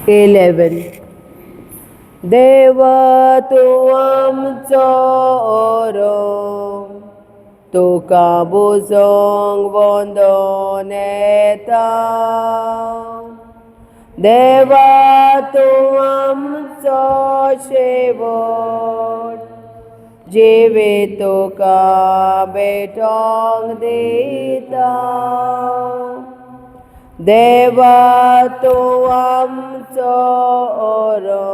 11. देवा तू आमचो ओरो, तुका बुजोंक वंदन येता. देवा तू आमचो शेवट, जिवीत तुका भेटोंक दिता. देवा तू आमचो ओरो,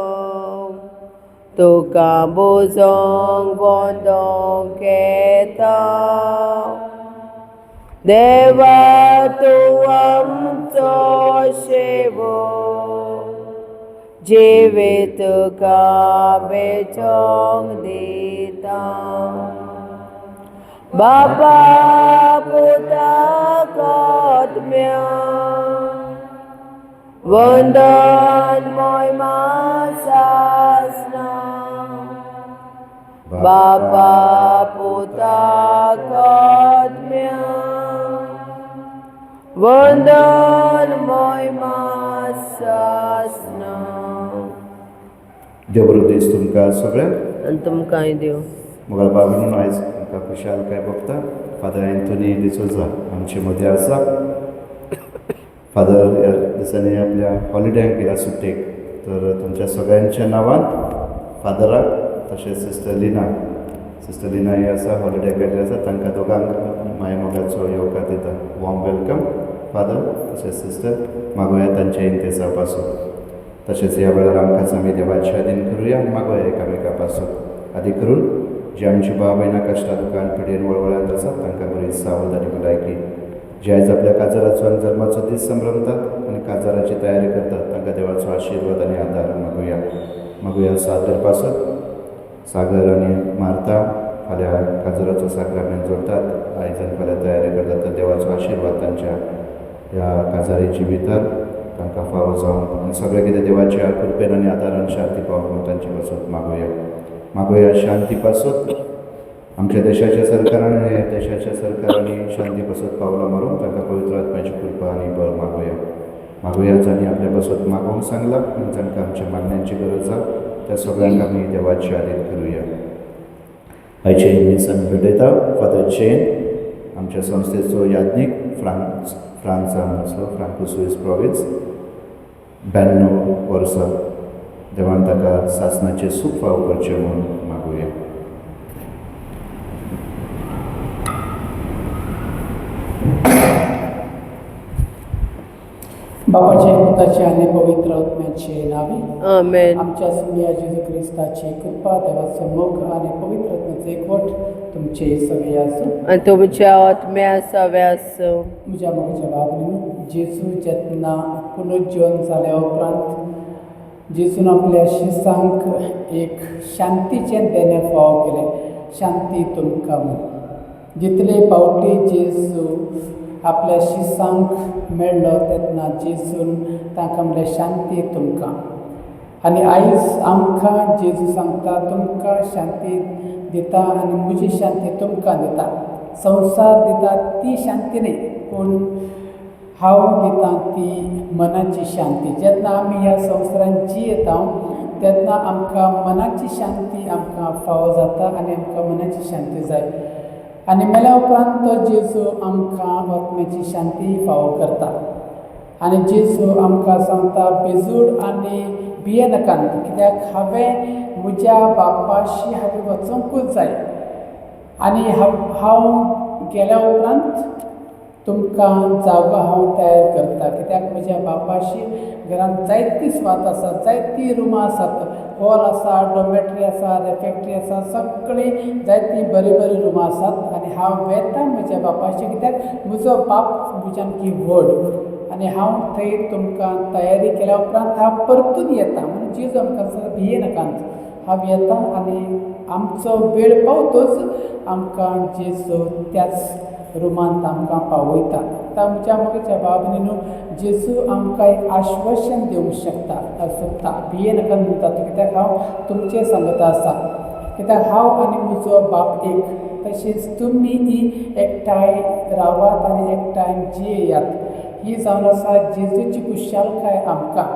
तुका बुजोंक वंदोंक येता. देवा तू आमचो शेवट, जिवीत तुका भेटोंक दिता. बापा पुताक आत्म्या, वंदन महिमा सासना. बापा पुताक आत्म्या, वंदन महिमा सासना. देव बरो दीस तुमकां सगळ्यांक आनी तुमकांय देव. मुगाल बाबीन आयज तुमकां खुशाल काय बघता फादर एंथोनी डिसोजा आमचे मदीं आसा. फादर ह्या दिसांनी आपल्या हॉलिडेक गेला सुट्टेक, तर तुमच्या सगळ्यांच्या नांवान फादराक तशेंच सिस्टर लिना ही आसा हॉलिडेक गेल्ली आसा, तांकां दोगांक माय मोगाचो येवकार दिता. वॉर्म वेलकम फादर तशेंच सिस्टर मागोया तांच्या इंतेसा पासून. तशेंच ह्या वेळार आमकां आमी देवाची आदीन करुया आनी मागोया एकामेका पासून. आदी करून जी आमची भाव भयणां कश्टा दुकान पिडेन वळवळ्यांत आसात तांकां बरी सावध आनी भलायकी. जे आयज आपल्या काजाराचो आनी जल्माचो दीस संभ्रमतात आनी काजाराची तयारी करतात तांकां देवाचो आशिर्वाद आनी आदार मागुया. सादर पासून सागर आनी मार्ता फाल्यां काजाराचो साक्रामेंत जोडटात, आयज आनी फाल्यां तयारी करतात. तर देवाचो आशिर्वाद तांच्या ह्या काजारी जिवितांत तांकां फावो जावन आनी सगळें कितें देवाच्या कृपेन आनी आदारान शांती पावूंक म्हणून तांचे पासून मागोया शांती पासून. आमच्या देशाच्या सरकारान हे देशाच्या सरकारांनी शांती पासून पावलां मारून तांकां पवित्र आत्म्याची कृपा आनी बळ मागोया. जांणी आपल्या पासून मागोवंक सांगलां आनी जांकां आमच्या मागण्यांची गरज आसा त्या सगळ्यांक आमी देवाची आदीन करुया. आयचे दीस आमी भेटयता फादर चेन, आमच्या संस्थेचो याज्ञीक फ्रांसान आसलो, फ्रांको सुईस प्रॉविन्स, 92 वर्सां. देवान ताका सासणाचे सूख फाव करचे म्हणून मागुया. बापाचे, पुताचे आनी पवित्र आत्म्याचे नावे आमेन. आमच्या सुमिया जेजू क्रिस्ताची कृपा, देवाचो मोग आनी पवित्र आत्म्याचो एकवट तुमचे सगळे आसूं आनी तुमच्या आत्म्या सवे आसूं. म्हज्या मोगाच्या बाबतींत जेजू जेन्ना पुनरुज्जीवन जाल्या उपरांत जेजून आपल्या शिसांक एक शांतीचें देणें फाव केलें. शांती तुमकां म्हूण जितले फावटी जेजू आपल्या शिसांक मेळ्ळो तेन्ना जेजून तांकां म्हणलें शांती तुमकां. आनी आयज आमकां जेजू सांगता तुमकां शांती दिता आनी म्हजी शांती तुमकां दिता. संवसार दिता ती शांती न्ही, पूण हांव दिता ती मनाची शांती. जेन्ना आमी ह्या संवसारांत जियेता तेन्ना आमकां मनाची शांती आमकां फावो जाता आनी आमकां मनाची शांती जाय. आनी मेल्या उपरांत तो जेजू आमकां आत्म्याची शांती फावो करता. आनी जेजू आमकां सांगता बेजूड आनी भियेनाकात, कित्याक हांवें म्हज्या बापाशी हांवें वचोंकूच जाय आनी हांव गेल्या उपरांत तुमकां जागो हांव तयार करता. कित्याक म्हज्या बापाशी घरांत जायती स्वात आसात, जायती रुमां आसात, हॉल आसा, डॉमेट्री आसा, रेफॅक्ट्री आसा, सगळीं जायती बरी रुमां आसात. आनी हांव वेता म्हज्या बापाशी, कित्याक म्हजो बाप म्हज्यान की व्हड आनी हांव थंय तुमकां तयारी केल्या उपरांत हांव परतून येता. म्हणून जेजू आमकां सांगता भियेनाकात, हांव येता आनी आमचो वेळ पावतच आमकां जेजू त्याच रुमांत आमकां पावयता. आतां आमच्या मोगाच्या बाबतींत जेजू आमकां एक आश्वासन दिवंक सोदता. भियेनाकात म्हणटा तो, कित्याक हांव तुमचे सांगता आसा, कित्याक हांव आनी म्हजो बाप एक, तशेंच तुमी एकठांय रावात आनी एकठांय जियेयात. ही जावन आसा जेजूची खुशालकाय आमकां.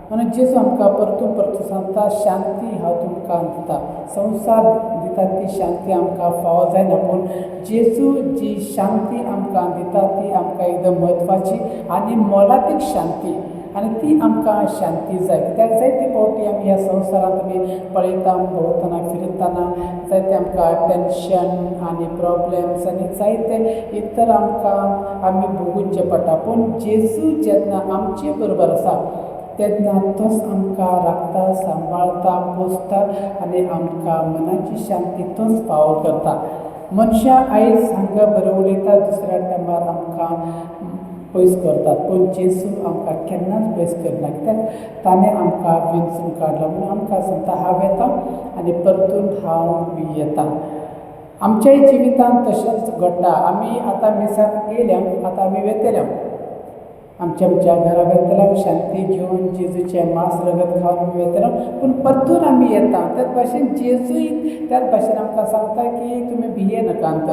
म्हणून जेजू आमकां परतून परतून सांगता शांती हांव तुमकां दिता. संवसार दिता ती शांती आमकां फावो जायना, पूण जेजू जी शांती आमकां दिता ती आमकां एकदम म्हत्वाची आनी मोलादीक शांती, आनी ती आमकां शांती जाय. कित्याक जायते फावटी आमी ह्या संवसारांत आमी पळयता, भोंवतना फिरतना जायते आमकां टेंशन आनी प्रॉब्लेम्स आनी जायते इतर आमी भोगूंचे पडटा. पूण जेजू जेन्ना आमचे बरोबर आसा तेन्ना तोच आमकां राखता, सांबाळता, पोसता आनी आमकां मनाची शांती तोच फावो करता. मनशां आयज हांगा बरें उलयता, दुसऱ्या टायमार आमकां पयस करतात, पूण जेजू आमकां केन्नाच पयस करना. कित्याक ताणें आमकां वेंचून काडला, म्हणून आमकां सांगता हांव येता आनी परतून हांव येता. आमच्याय जिवितांत तशेंच घडटा. आमी आतां मिसाक येयल्या, आतां आमी वेतल्या, आमच्या घरा वेतल्या शांती घेवन जेजूचें मांस रगत खावन आमी वेतल्या, पूण परतून आमी येता. त्याच भाशेन जेजूय त्याच भाशेन आमकां सांगता की तुमी भियेनाकांत,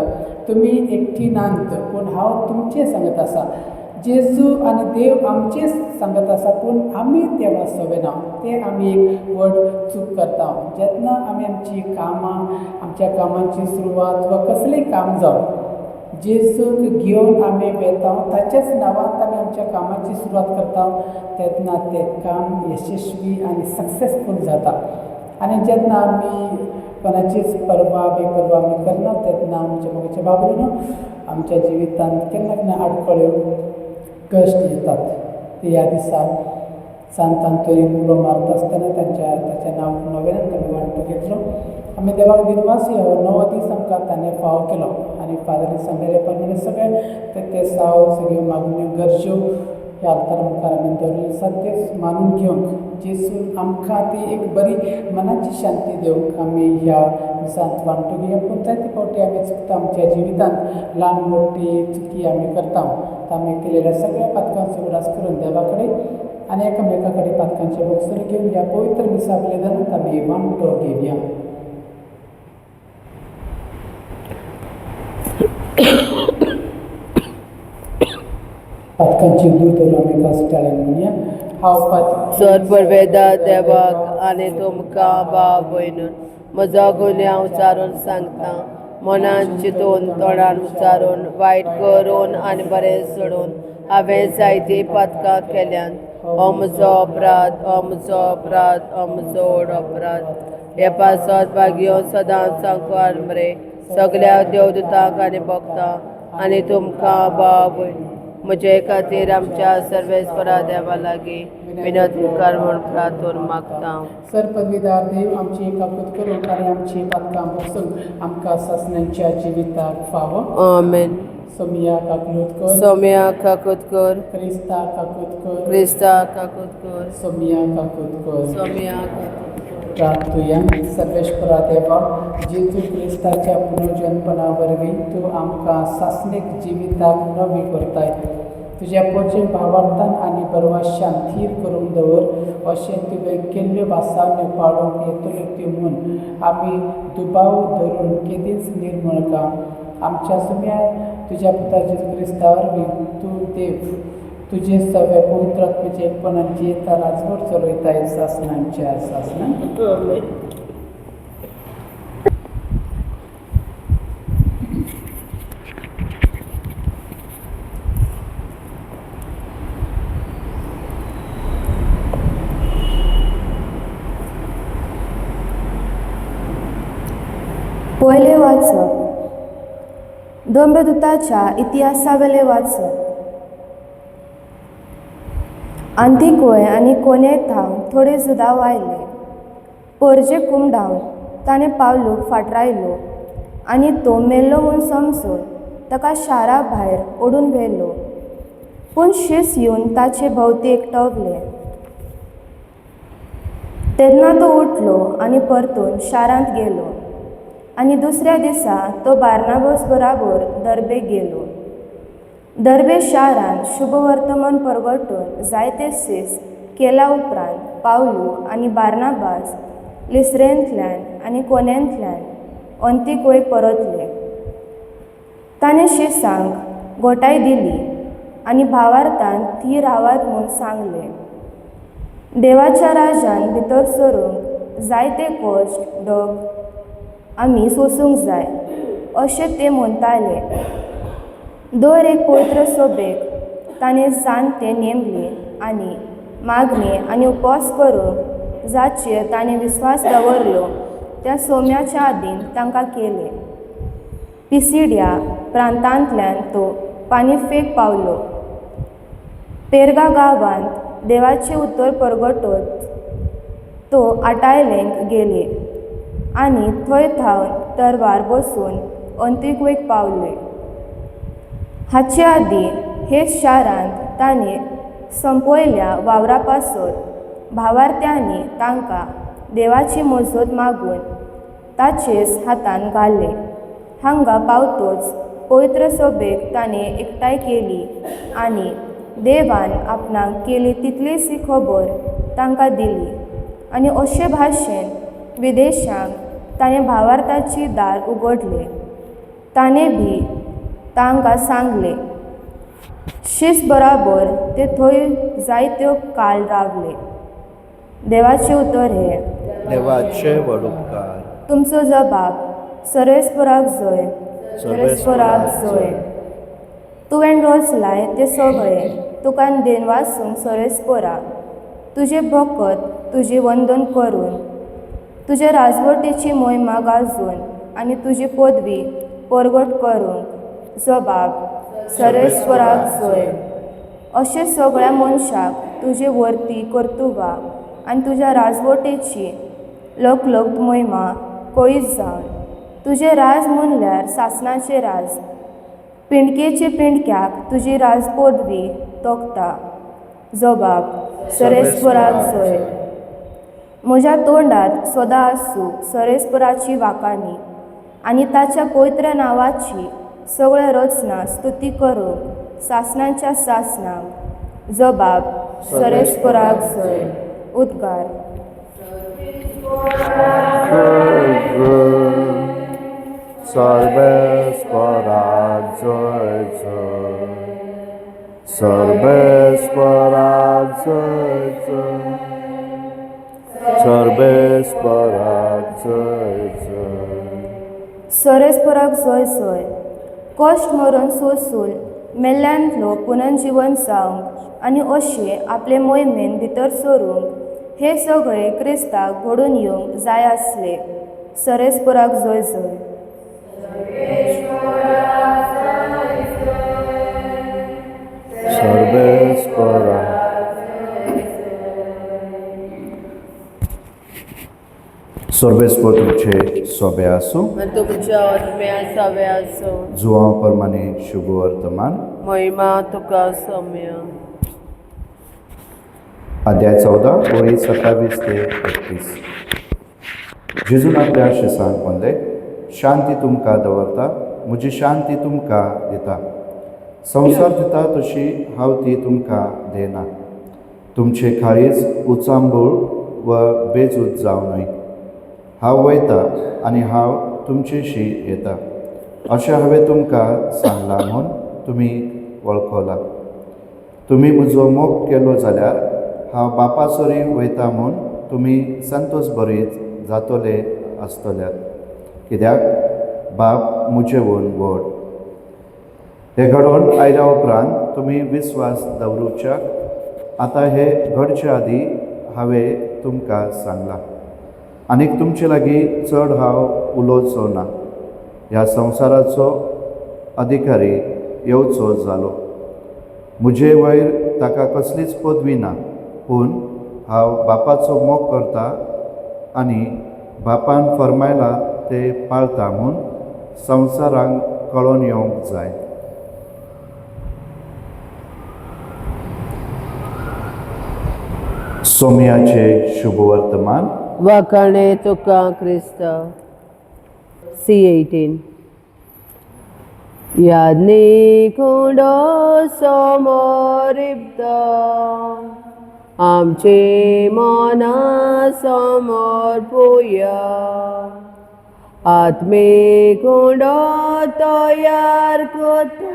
तुमी एकठी नांत, पूण हांव तुमचे सांगत आसा. जेजू आनी देव आमचे सांगत आसा, पूण आमी देवा सवेना, ते आमी एक व्हड चूक करता. जेन्ना आमी आमची कामां, आमच्या कामांची सुरवात वा कसलेंय काम जावं, जेजूक घेवन आमी वेता, ताच्याच नांवांत आमी आमच्या कामाची सुरवात करता, तेन्ना तें काम यशस्वी आनी सक्सेसफूल जाता. आनी जेन्ना आमी कोणाचीच परवा बेपरवा आमी करना, तेन्ना आमच्या मोगाच्या बाबतीन आमच्या जिवितांत केन्ना केन्ना आडखळ्यो कश्ट येतात. ते ह्या दिसा सांत आंतोनी मारता आसतना ताचें नांव नव्यान आमी वांटो घेतलो. आमी देवाक दिनवासी हो 9 दीस आमकां ताणें फावो केलो आनी फादरान सांगलेले प्रमाणे सगळे ते साव सगळ्यो मागण्यो गरज्यो ह्या आल्तारा मुखार आमी दवरलेले आसात, ते मानून घेवंक जेजून आमकां ती एक बरी मनाची शांती दिवंक आमी ह्या दिसांत वांटो घेवया. पूण जायते फावटी आमी चुकता आमच्या जिवितांत, ल्हान मोठी चुकी आमी करता. आमी केलेल्या सगळ्या पातकांचो उडास करून देवा कडेन आनी एकामेका कडेन पातकांचे बक्षर घेवन ह्या पवित्र मिसा बलिदानांत आमी वांटो घेवया. पातकांची दूद धरून आमी कास्ताळ्यान म्हणया. हांव सर परवेदा देवाक आनी तुमकां भाव भयणून म्हजो गुन्यांव हांव उचारून सांगता. मनान चिंतून तोंडान उच्चारून वायट करून आनी बरें सोडून हांवें जायतीं पातकां केल्यान हो म्हजो अपराध, हो म्हजो अपराध, हो म्हजो व्हड अपराध. हे पासत भाग्यो सदांच सांगवार मरे सगळ्या देवदूतांक आनी भक्तांक आनी तुमकां भाव भयण म्हजे खातीर आमच्या सर्वेस्परा देवा लागीं विनंती कर म्हूण प्रार्थून मागता. सर पदवीदार देव, आमची काकूत करून आनी आमची पातकां बसून आमकां ससण्यांच्या जिविताक फावो. आमेन. सोमिया काकूत कर, सोम्या काकूत कर, क्रिस्ता काकूत कर, क्रिस्ता काकूत कर, सोमिया काकूत कर. सोम्या काकूत कर. प्रार्थुया. सर्वेश्वरा देवा, जेजू क्रिस्ताच्या पुनर्जन्मना वरवीं तूं आमकां सासणेक जिविताक नवी करताय. तुज्या पोरचे भावार्थान आनी परवाश्यान थीर करून दवर अशें तुवें केल्ल्यो वासावण्यो पाळूंक येतल्यो त्यो म्हूण आमी दुबाव धरून केदींच निर्मळका. आमच्या सुम्या तुज्या पुता जेजू क्रिस्ता वरवीं तूं देव तुजे सगळे पवित्र आत्म्याचे एकपणान जियेता राजभर चलयताय सासणांच्या सासणांत. आमेन. पयले वाचप धम्रदूताच्या इतिहासावेले वाचप. आंतिकोय आनी कोनेतांव थोडे सुद्दां वायले. पोरजे कुमडावन ताणें पावलूक फाटरायलो आनी तो मेल्लो म्हूण समजून ताका शारा भायर ओडून व्हेलो. पूण शीस येवन ताचे भोवती एकटवले. तेन्ना तो उठलो आनी परतून शारांत गेलो आनी दुसऱ्या दिसा तो बार्नाबास बराबर दर्बेक गेलो. दर्बे शारांत शुभ वर्तमान परगटून जायते सीस केल्या उपरांत पावलू आनी बार्नाबास लिस्रेंतल्यान आनी कोनेंतल्यान अंतिकोयक परतले. ताणें शिसांक घोटाय दिली आनी भावार्थान ती रावात म्हूण सांगलें. देवाच्या राज्यान भितर सरूंक जायते कश्ट दग आमी सोसूंक जाय अशें ते म्हणटाले. दर एक पवित्र सभेक ताणें जाणटे नेमले आनी मागणी आनी उपवास करूंक जाचेर ताणें विस्वास दवरलो त्या सोम्याच्या आदीन तांकां केले. पिसिडिया प्रांतांतल्यान तो पानिफेक पावलो. पेरगा गांवांत देवाचे उतर परगटत तो आटायलेंक गेले आनी थंय थावन तरवार बसून अंतिकोयक पावले. हाचे आदीं हे शारांत ताणें संपयल्या वावरा पासत भावार्थ्यांनी तांकां देवाची मजत मागून ताचेच हातान घाले. हांगा पावतोच पवित्र सभेक ताणें एकठांय केली आनी देवान आपणाक केली तितलीशी खबर तांकां दिली आनी अशे भाशेन विदेशांक ताणें भावार्थाची दार उगडले. ताणें बी तांकां सांगले. शीस बराबर ते थंय जायत्यो काळ रावले. देवाचे उतर हे. देवाचे व्हड उपकार. तुमचो जबाब सर्वेस्पराक जय, सर्वेस्पराक जय. तुवें रचलाय ते सगळे तुका देन वाचूंक सर्वेस्परा. तुजे भक्त तुजी वंदन करून तुजे राजवटीची मोहिमा गाजून आनी तुजी पदवी परगट करूंक जबाब सर्वेस्पराक जय. अशें सगळ्या मनशाक तुजे वर्ती कर्तुवा आनी तुज्या राजवटीची लोकलोक मोहिमा कळीत जावन तुजें राज म्हणल्यार सासणाचें राज. पिणकेचे पिणक्याक तुजी राजपदवी तोखता. जबाब सर्वेस्पराक जय. म्हज्या तोंडात सदां आसूं सर्वेस्पराची वाकानी आनी ताच्या पवित्र नांवाची सगळे रचना स्तुती करूंक सासणाच्या सासणाक. जबाब सर्वेस्पराक जय. उद्गार. सर्वेस्पराक जय जय. सर्वेस्पराक जय जय. सर्वेस्पराक जय जय. सर्वेस्पराक जय जय. कश्ट मरण सोंसून मेल्ल्यांतलो पुनर्जीवन जावंक आनी अशें आपले मोहिमेन भितर सरूंक हे सगळे क्रिस्ताक घडून येवंक जाय आसले. सर्वेस्पराक जय जय. सर्वेस्पराक. सर्वेस्पर तुमचे सोबे आसूं. आनी तुमच्या आत्म्या सवे आसूं. जुवां प्रमाणे शुभ वर्तमान. महिमा तुका सौम्य. अध्याय 14 ओळी 27 ते 31. जेजून आपल्या शिसांक म्हणले, शांती तुमकां दवरता, म्हजी शांती तुमकां दिता. संवसार दिता तशी हांव ती तुमकां देना. तुमचे काळीज उचांबूळ व बेजूत जावं न्हय. हांव वयता आनी हांव तुमचेशी येता अशें हांवें तुमकां सांगलां म्हूण तुमी वळखला. तुमी म्हजो मोग केलो जाल्यार हांव बापासरी वयता म्हूण तुमी संतोश भरीत जातले आसतल्यात, कित्याक बाप म्हजेवन व्हड. हे घडोवन आयल्या उपरांत तुमी विस्वास दवरुच्याक आतां हे घडचे आदीं हांवें तुमकां सांगलां. आनीक तुमचे लागीं चड हांव उलोवचो ना. ह्या संवसाराचो अधिकारी येवचो जालो. म्हजे वयर ताका कसलीच पदवी ना, पूण हांव बापाचो मोग करता आनी बापान फरमायला ते पाळटा म्हूण संवसारांक कळोवन येवंक जाय. सोम्याचे शुभ वर्तमान. वाखाणे तुका क्रिस्त. C18. यादनी कुंडो समोर इब्दा, आमचे मना समोर पोया. आत्मे कुंडो तयार कोता,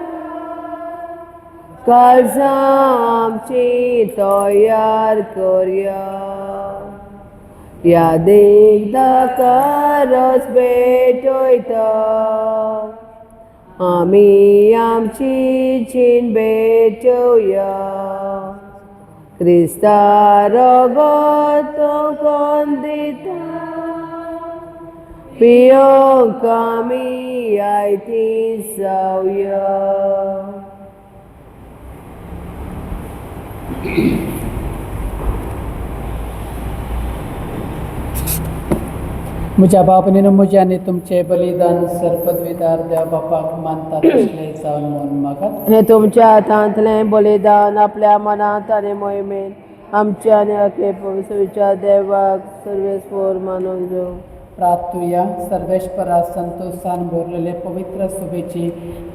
काळजां आमची तयार करया यादेक दाकारच भेटयता आमी आमची जीण भेटोवया क्रिस्ता रगत कोण दिता पियोंक आमी आयती जावया म्हज्या बापनीन म्हजें आनी तुमचें बलिदान सरपदवीदार देव बापाक मानता तसलें जावन म्हूण म्हाका हे तुमच्या हातांतलें बलिदान आपल्या मनांत आनी मोहिमेंत आमच्या आनी आखे पवित्र देवाक सर्वेस्वर मानून घेवं प्रार्थुया सर्वेश्वरा संतोषान भरलेले पवित्र सभेची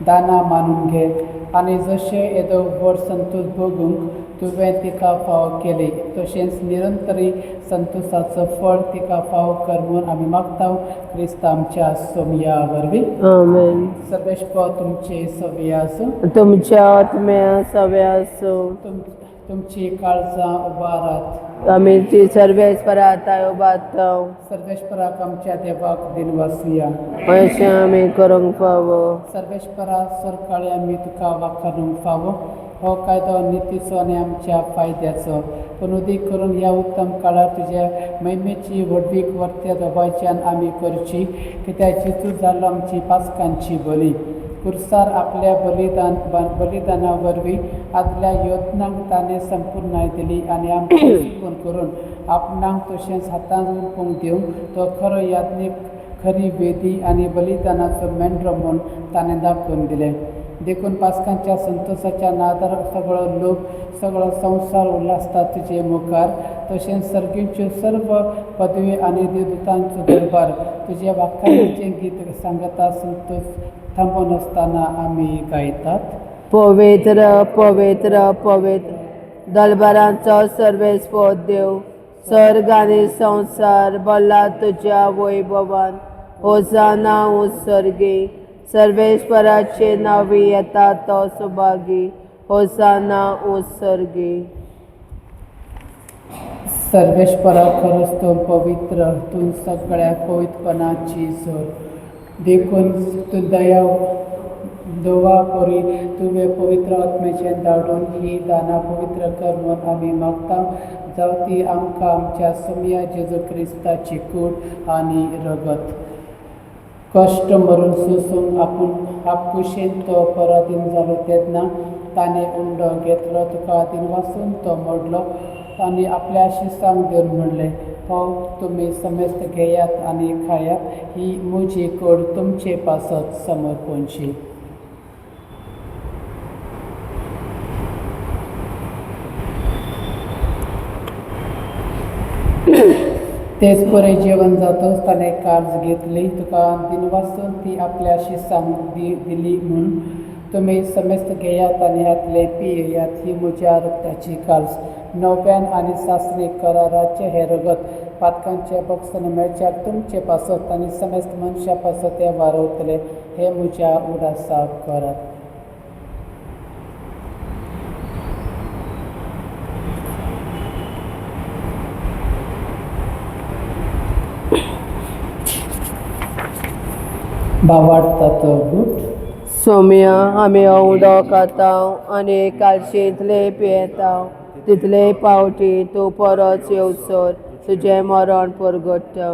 दाना मानून घे आनी जशें येदो व्हड संतोश भोगूंक तुवें तिका फाव केली तशेंच निरंतरी संतोशाचो फळ तिका फाव कर म्हूण आमी मागता क्रिस्त आमच्या सोमया वरवीं आमेन सर्वेश्वर तुमचे सवे आसूं तुमच्या आत्म्या सव्या आसूं तुमची काळजां उबारात आमी ती सर्वेस्पराताय उबारता सर्वेश्वराक आमच्या देवाक दिनवासुया अशें आमी करूंक फावो सर्वेश्वरा सरकाळी आमी तुका वाखारूंक फावो हो कायदो नितीचो आनी आमच्या फायद्याचो पूण उदीक करून ह्या उत्तम काळार तुज्या महिमेची व्हडवीक वर्त्या दोबायच्यान आमी करची कित्याक जेजू जालो आमची पासकांची बली कुर्सार आपल्या बलिदाना वरवीं आदल्या योजनांक ताणें संपूर्णाय दिली आनी आमची सुकून करून आपणाक तशेंच हातांत उंपूंक दिवंक तो खरो याज्ञीक खरी वेदी आनी बलिदानाचो मेंढरो म्हूण ताणें दाखोवन दिलें देखून पासकांच्या संतोशाच्या नादार सगळो लोक सगळो संवसार उल्हासता तुजे मुखार तशेंच सर्गींच्यो सर्व पदवी आनी देवदूतांचो दरबार तुज्या वाखाणीचें गीत सांगता संतोश थांबून आसतना आमी गायतात पवित्र पवित्र पवित्र दरबारांचो सर्वेस्पर देव सर्ग आनी संवसार भरला तुज्या वैभवान होसाना उत्सर्गी सर्वेस्पराचे नावी येता तो सुभागी होसाना उत्सर्गी सर्वेश्वरा खरोच तो पवित्र तूं सगळ्या पवित्रपणाची सोर देखून तूं दया दोवा परी तुवें पवित्र आत्म्याचें धाडून ही दाना पवित्र कर म्हूण आमी मागता जावं ती आमकां आमच्या सोम्या जेजू क्रिस्ताची कूड आनी रगत कश्ट मरून सोसून आपूण आपकुशेन तो पराधीन जालो तेन्ना ताणें उंडो घेतलो तुका आदीन वाचून तो मोडलो आनी आपल्या शिसांक दिवन म्हणलें हो तुमी समेस्त घेयात आनी खायात ही म्हजी कूड तुमचे पासत समर्पणची तेच बरें जेवण जातच ताणें काळज घेतली तुका दिन वाचून ती आपल्या शिसांक दिली म्हूण तुमी समेस्त घेयात आनी ह्यातले पियेयात ही म्हज्या रक्ताची काळज नव्यान आनी सासरी कराराचे हे रगत पातकांचे बक्षण मेळच्याक तुमचे पासत आनी समेस्त मनशा पासत ते वारवतले हे म्हज्या उडासाक करात बावाडटा तो बूट सोम्या आमी उदो खाता आनी कालशींतले पियेता तितले पावटी तूं परत येवसर तुजें मरण परगट्टा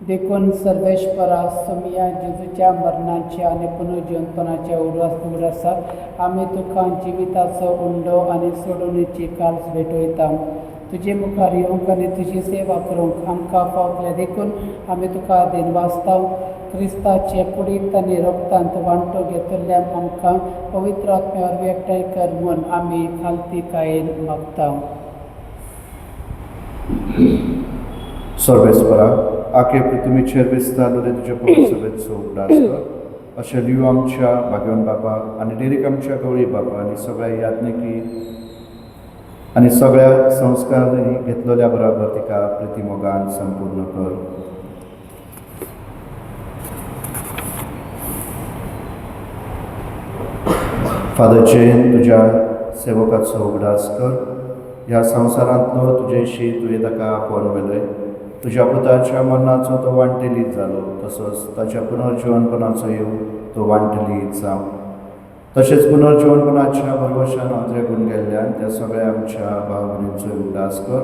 देखून सर्वेश्वरा सोमिया जेजूच्या मरणाच्या आनी पुनर्जीवनपणाच्या उडासाक आमी तुका जिविताचो उंडो आनी सोडणीची काळज भेटयता तुजे मुखार येवंक आनी तुजी सेवा करूंक आमकां फावले देखून आमी तुका दिन वाचता क्रिस्ताचे कुडींत आनी रक्तांत वांटो घेतिल्ल्यान आमकां पवित्र आत्म्या वरवीं एकठांय कर म्हूण आमी खालती कायेन मागता सर्वेस्परा आखे पृथ्वीचेर विस्तारलेले तुज्या पवित्र सभेचो उगडास कर अशें लिव आमच्या भाग्यवान बापाक आनी डेरीक आमच्या गवळी बापा आनी सगळ्या याज्ञिकी आनी सगळ्या संस्कारांनी घेतलेल्या बराबर तिका प्रितीमोगान संपूर्ण कर फादर जैन तुज्या सेवकाचो उगडास कर. ह्या संवसारांतलो तुजेशी तुवें ताका आपोवन व्हेलय. तुज्या पुताच्या मरणाचो तो वांटेलीत जालो, तसोच ताच्या पुनर्जिवनपणाचो येवं तो वांटेलीत जावं. तशेंच पुनर्जिवनपणाच्या भरवशान अंत्रेकून गेल्ल्यान त्या सगळ्या आमच्या भाव भयणींचो उगडास कर.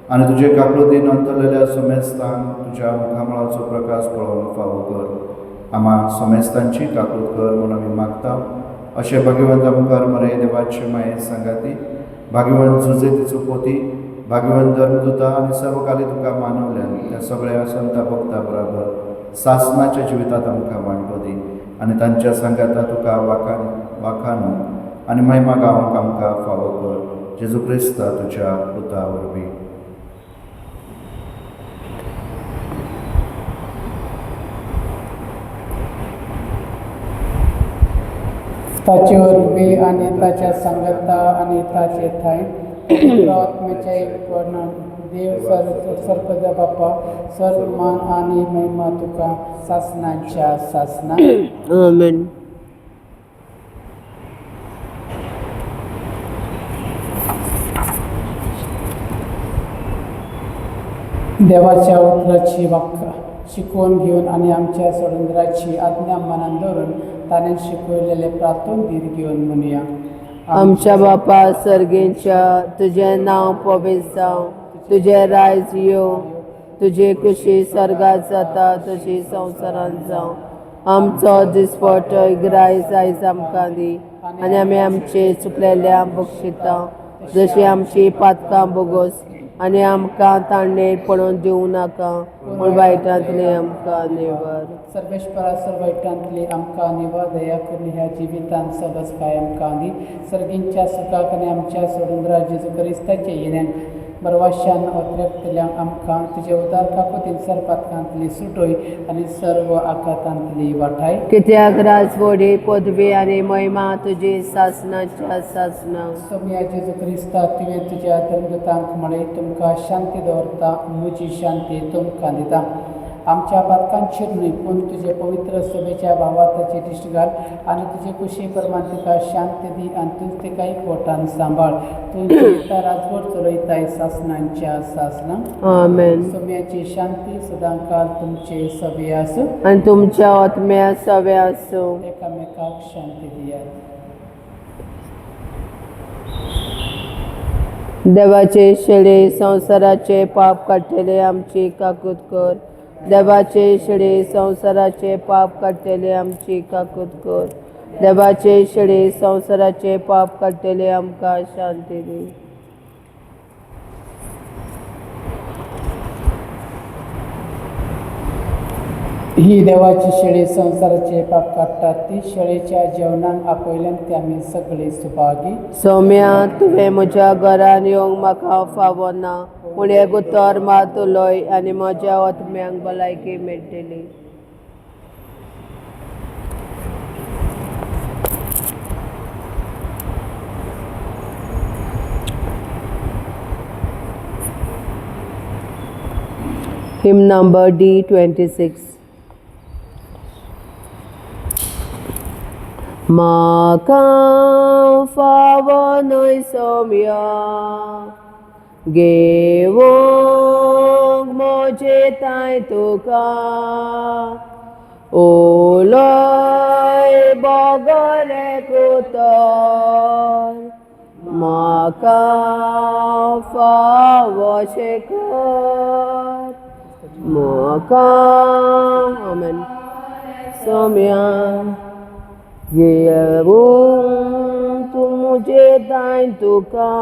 आनी तुजे काकुळतीन अंतरलेल्या सोमेस्तांक तुज्या मुखामळाचो प्रकाश पळोवंक फावो कर. आम्हा सोमेस्तांची काकूत कर म्हूण आमी मागता. अशें भाग्यवंता मुखार मरे देवाचे माये सांगाती, भाग्यवंत जुजेतीचो पोती, भाग्यवंत धर्मदुता आनी सर्वकाली तुका मानवल्यान त्या सगळ्या संता भक्ता बराबर सासणाच्या जिवितांत आमकां वांटो दी. आनी तांच्या सांगाता तुका वाखाणू आनी महिमा गावंक आमकां फावो कर. जेजू क्रिस्ता तुज्या पुता वरवीं. ताचे वरवीं आनी ताच्या सांगता आनी ताचे थंय पवित्र आत्म्याच्या एकपणान देव सर्पदा बापा सर्व मान आनी महिमा तुका सासणांच्या सासना. आमेन. देवाच्या उतराची वाक्य शिकवून घेवन आनी आमच्या सोडंदराची आज्ञा मनान दवरून ताणें शिकयलेले प्रार्थून धीर घेवन म्हणुया. आमच्या बापा सर्गेच्या तुझें नांव पवित्र जावं, तुजें रायज येवं, तुजे कुशी सर्गात जाता तशी संवसारांत जावं. आमचो दिसपटो गिरायज आयज आमकां दी आनी आमी आमचे चुकलेल्या बक्षिता जशी आमची पातकां बोगोस आनी आमकां ताणेर पडोवन दिवं नाका पूण वायटांतले आमकां निवार. सर्वेश्वरा सर्वैटांतली आमकां निवार दया करून ह्या जिवितांत सबस काय आमकां दी. सर्गींच्या सुखाक आनी आमच्या सोडुंद्रा जेजू क्रिस्ताचे येण्याक बरवाशान अत्र्यातल्यान आमकां तुजे उदार काकुतीन सरपातकांतली सुटोय आनी सर्व आकातांतली वाठाय. कित्याक राजवडी पदवी आनी महिमा तुजी सासणाच्या सासना. सोम्या जेजू क्रिस्ता तुवें तुज्या धर्मदूतांक म्हळें तुमकां शांती दवरता, म्हजी शांती तुमकां दिता. आमच्या पातकांचेर न्हय पूण तुजे पवित्र सभेच्या भावार्थाची दिश्ट घाल आनी तुजे कुशी प्रमाण तिका शांती दी आनी तूं तिका एकवटान सांबाळ. तूं जिविता राजवट चलयताय सासणांच्या सासना. आमेन. सोम्याची शांती सदांकाल तुमचे सभे आसूं आनी तुमच्या आत्म्या सवे आसूं. एकामेकाक शांती दियात. देवाचे शेळे संवसाराचे पाप काडटले आमची काकूत कर. देवाचे शेळे संवसाराचे पाप काडटले आमची काकूत कर. देवाचे शेळे संवसाराचे पाप काडटले आमकां शांती दी. ही देवाची शेळी संसाराचे पाप काडटात. ती शेळेच्या जेवणाक आपयल्यान ते आमी सगळे सुभागी. सौम्या तुवें म्हज्या घरान येवंक म्हाका फावो ना पूण एक उतर मात उलय आनी म्हज्या आत्म्यांक भलायकी मेळटली. Hymn number D26. म्हाका फावो न्हय सौम्या घेवंक म्हजे ताय तुका ओलय बोगले कुतर म्हाका फावोशें कर म्हाका आमेन सौम्या घेवंक तूं म्हजे ताय तुका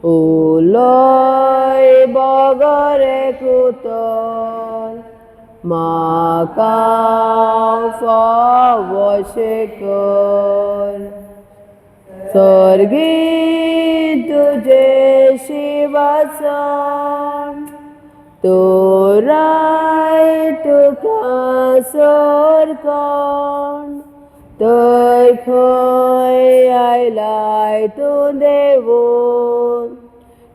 ओलय बोगले कुतर म्हाका फावोशें कर सर्गी तुजे शिवासन तोराय तुका सरकोण थंय खंय आयलाय तूं देवून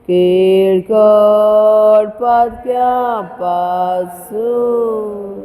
किळकट पातक्या पासून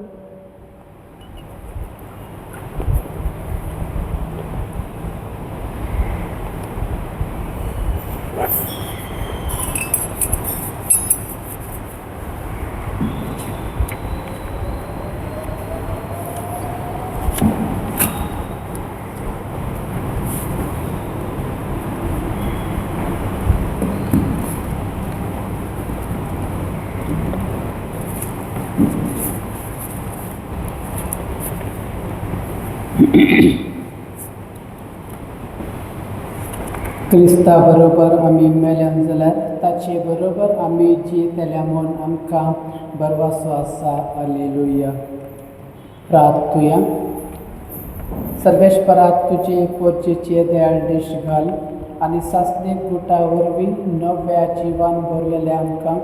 क्रिस्ता बरोबर आमी मेल्यान जाल्यार ताचे बरोबर आमी जियेतल्या म्हूण आमकां बरवासो आसा. हालेलुया. प्रार्थुया. सर्वेश्वराक तुजे पोरचेचे देयाळ देश घाल आनी सासणेक गुटा वरवीं नव्या जिवान भरलेल्या आमकां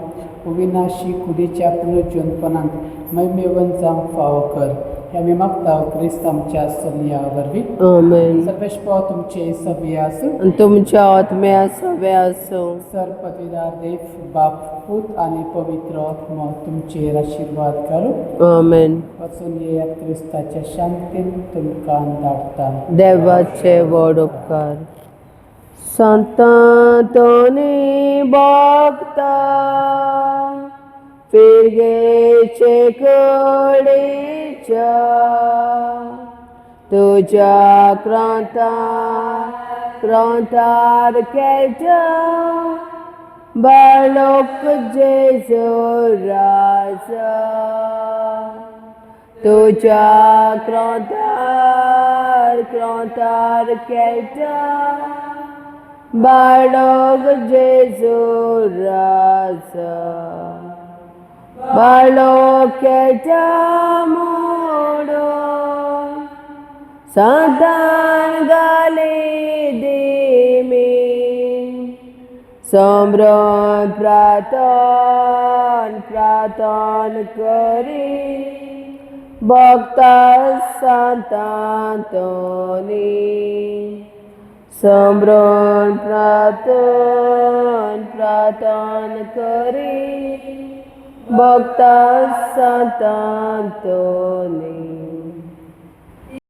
अविनाशी कुडीच्या पुनर्जीवनपणांत मैमेवन जावंक फावो कर. हे आमी मागता क्रिस्त आमच्या सविया वरवीं. आमेन. सर्वेश्वर तुमचे सव्य आसूं. आणि तुमच्या आत्म्या सवे असो. सर पदवीदार देव बाप पूत आनी पवित्र आत्मा तुमचेर आशिर्वाद घालूं. आमेन. वचून येयात क्रिस्ताच्या शांतीन तुमकां धाडटा. देवाचे व्हड उपकार. संतांतोनी भक्ता फिरगेचे कडीच्या तुझ्या क्रांतार केच्या बाळोक जेजो राजा तुझ्या क्रांतार केच्या बाळोक जेजो राजा बाळोकेच्या मोडून संतान घाली दिमी समरण प्रार्थन करी भक्ता संतांतोनी समरण प्रार्थन करी भक्ता संतांतोनी